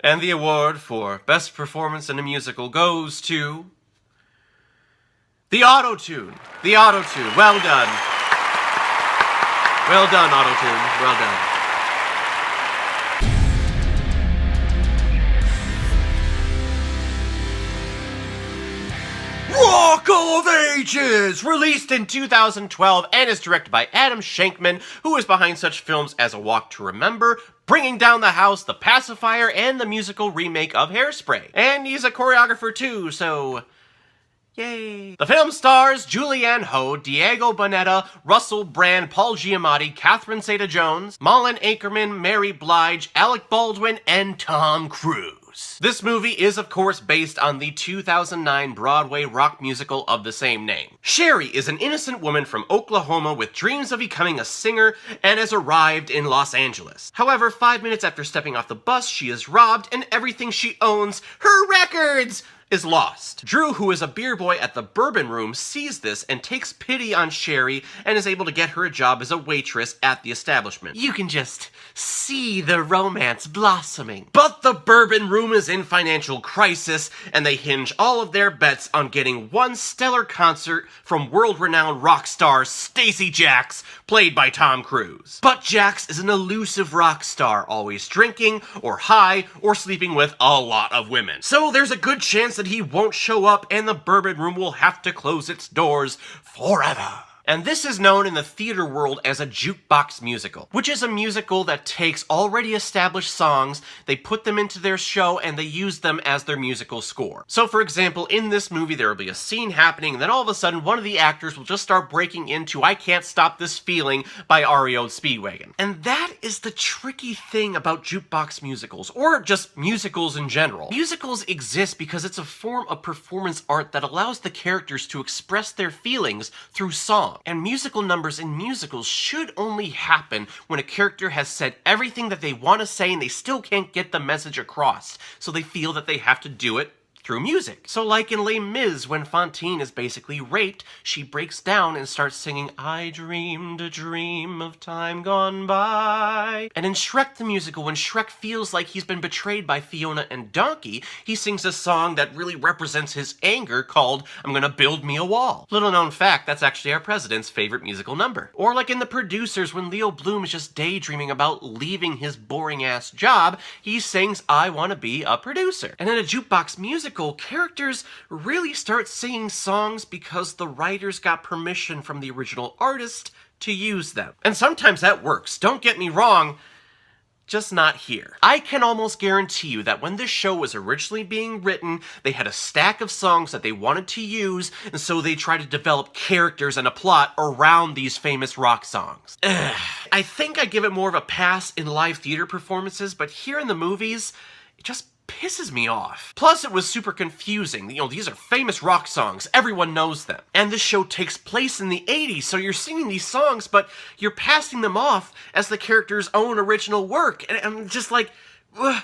And the award for Best Performance in a Musical goes to... the Autotune. The Autotune. Well done. Well done, Autotune. Well done. Rock of Ages! Released in 2012 and is directed by Adam Shankman, who is behind such films as A Walk to Remember, Bringing Down the House, The Pacifier, and the musical remake of Hairspray. And he's a choreographer too, so... yay. The film stars Julianne Hough, Diego Boneta, Russell Brand, Paul Giamatti, Catherine Zeta-Jones, Malin Akerman, Mary Blige, Alec Baldwin, and Tom Cruise. This movie is, of course, based on the 2009 Broadway rock musical of the same name. Sherry is an innocent woman from Oklahoma with dreams of becoming a singer and has arrived in Los Angeles. However, 5 minutes after stepping off the bus, she is robbed and everything she owns, her records, is lost. Drew, who is a beer boy at the Bourbon Room, sees this and takes pity on Sherry and is able to get her a job as a waitress at the establishment. You can just see the romance blossoming. But the Bourbon Room is in financial crisis, and they hinge all of their bets on getting one stellar concert from world-renowned rock star Stacey Jax, played by Tom Cruise. But Jax is an elusive rock star, always drinking, or high, or sleeping with a lot of women. So there's a good chance that he won't show up and the Bourbon Room will have to close its doors forever. And this is known in the theater world as a jukebox musical, which is a musical that takes already established songs, they put them into their show, and they use them as their musical score. So for example, in this movie there will be a scene happening, and then all of a sudden one of the actors will just start breaking into I Can't Stop This Feeling by REO Speedwagon. And that is the tricky thing about jukebox musicals, or just musicals in general. Musicals exist because it's a form of performance art that allows the characters to express their feelings through song. And musical numbers in musicals should only happen when a character has said everything that they want to say and they still can't get the message across, so they feel that they have to do it through music. So like in Les Mis, when Fantine is basically raped, she breaks down and starts singing, I dreamed a dream of time gone by. And in Shrek the Musical, when Shrek feels like he's been betrayed by Fiona and Donkey, he sings a song that really represents his anger called I'm Gonna Build Me a Wall. Little known fact, that's actually our president's favorite musical number. Or like in The Producers, when Leo Bloom is just daydreaming about leaving his boring ass job, he sings I Wanna Be a Producer. And in a jukebox musical, characters really start singing songs because the writers got permission from the original artist to use them. And sometimes that works, don't get me wrong, just not here. I can almost guarantee you that when this show was originally being written, they had a stack of songs that they wanted to use, and so they tried to develop characters and a plot around these famous rock songs. I think I give it more of a pass in live theater performances, but here in the movies, it just pisses me off. Plus, it was super confusing. You know, these are famous rock songs. Everyone knows them. And this show takes place in the 80s, so you're singing these songs, but you're passing them off as the character's own original work. And I'm just like, ugh.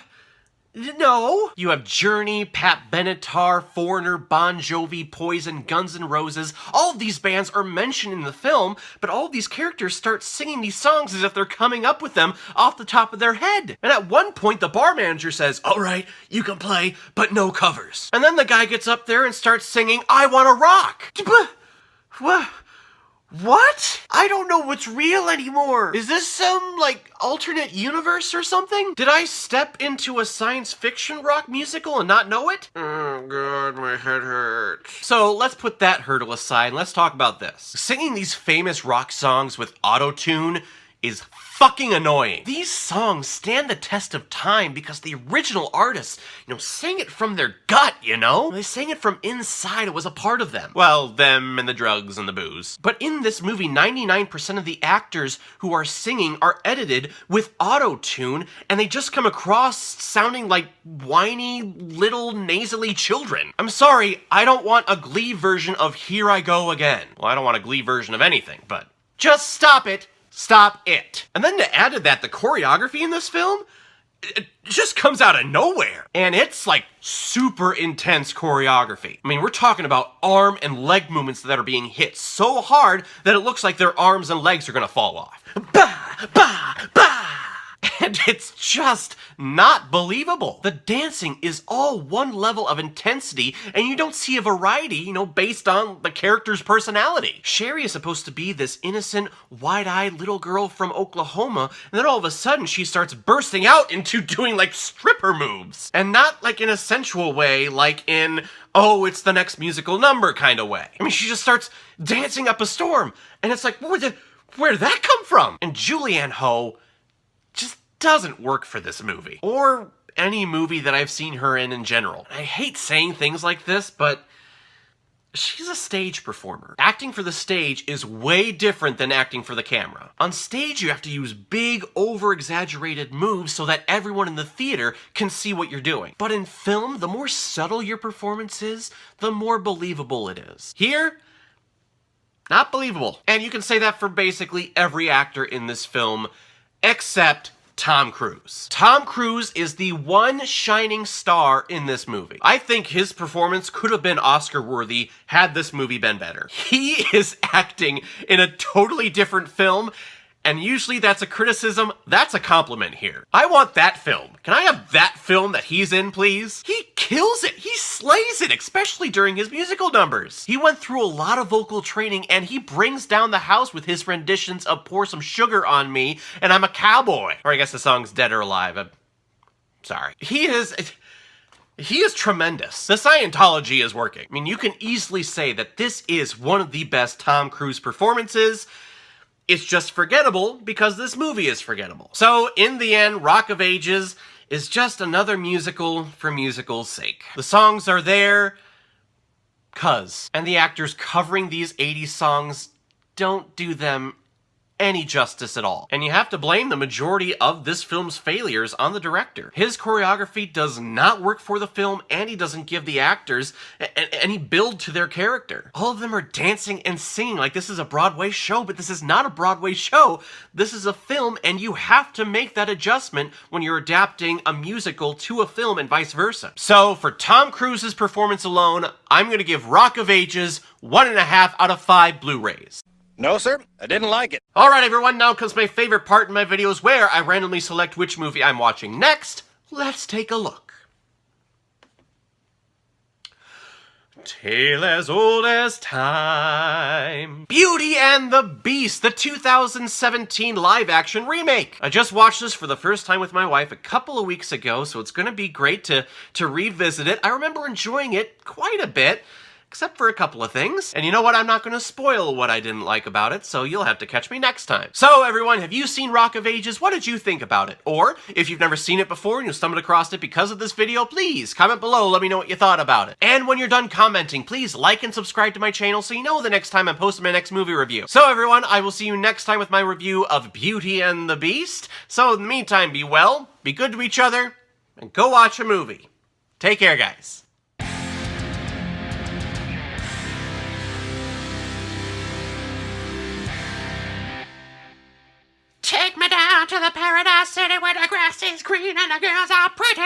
No. You have Journey, Pat Benatar, Foreigner, Bon Jovi, Poison, Guns N' Roses. All of these bands are mentioned in the film, but all of these characters start singing these songs as if they're coming up with them off the top of their head. And at one point, the bar manager says, all right, you can play, but no covers. And then the guy gets up there and starts singing, I Wanna Rock. What? I don't know what's real anymore. Is this some, like, alternate universe or something? Did I step into a science fiction rock musical and not know it? Oh god, my head hurts. So let's put that hurdle aside and let's talk about this. Singing these famous rock songs with Autotune is fucking annoying. These songs stand the test of time because the original artists, sang it from their gut, They sang it from inside. It was a part of them. Well, them and the drugs and the booze. But in this movie, 99% of the actors who are singing are edited with Autotune, and they just come across sounding like whiny, little, nasally children. I'm sorry, I don't want a Glee version of Here I Go Again. Well, I don't want a Glee version of anything, but just stop it. Stop it. And then to add to that, the choreography in this film, it just comes out of nowhere. And it's like super intense choreography. I mean, we're talking about arm and leg movements that are being hit so hard that it looks like their arms and legs are gonna fall off. Bah! Bah! Bah! And it's just not believable. The dancing is all one level of intensity, and you don't see a variety, based on the character's personality. Sherry is supposed to be this innocent, wide-eyed little girl from Oklahoma, and then all of a sudden she starts bursting out into doing like stripper moves. And not like in a sensual way, like in, oh, it's the next musical number kind of way. I mean, she just starts dancing up a storm, and it's like, where did that come from? And Julianne Hough just doesn't work for this movie, or any movie that I've seen her in general. I hate saying things like this, but she's a stage performer. Acting for the stage is way different than acting for the camera. On stage, you have to use big, over-exaggerated moves so that everyone in the theater can see what you're doing. But in film, the more subtle your performance is, the more believable it is. Here, not believable. And you can say that for basically every actor in this film, except Tom Cruise. Tom Cruise is the one shining star in this movie. I think his performance could have been Oscar-worthy had this movie been better. He is acting in a totally different film, and usually that's a criticism, that's a compliment here. I want that film. Can I have that film that he's in, please? He kills it. He slays it, especially during his musical numbers. He went through a lot of vocal training, and he brings down the house with his renditions of Pour Some Sugar on Me and I'm a Cowboy. Or I guess the song's Dead or Alive. I'm sorry. He is tremendous. The Scientology is working. I mean, you can easily say that this is one of the best Tom Cruise performances. It's just forgettable because this movie is forgettable. So, in the end, Rock of Ages is just another musical for musical's sake. The songs are there, 'cause. And the actors covering these 80s songs don't do them any justice at all. And you have to blame the majority of this film's failures on the director. His choreography does not work for the film, and he doesn't give the actors any build to their character. All of them are dancing and singing like this is a Broadway show, but this is not a Broadway show. This is a film, and you have to make that adjustment when you're adapting a musical to a film and vice versa. So for Tom Cruise's performance alone, I'm going to give Rock of Ages 1.5 out of 5 Blu-rays. No, sir, I didn't like it. Alright everyone, now comes my favorite part in my videos where I randomly select which movie I'm watching next. Let's take a look. Tale as old as time. Beauty and the Beast, the 2017 live-action remake. I just watched this for the first time with my wife a couple of weeks ago, so it's gonna be great to revisit it. I remember enjoying it quite a bit, except for a couple of things. And you know what? I'm not going to spoil what I didn't like about it, so you'll have to catch me next time. So everyone, have you seen Rock of Ages? What did you think about it? Or, if you've never seen it before and you stumbled across it because of this video, please comment below, let me know what you thought about it. And when you're done commenting, please like and subscribe to my channel so you know the next time I'm posting my next movie review. So everyone, I will see you next time with my review of Beauty and the Beast. So in the meantime, be well, be good to each other, and go watch a movie. Take care, guys. Take me down to the paradise city where the grass is green and the girls are pretty.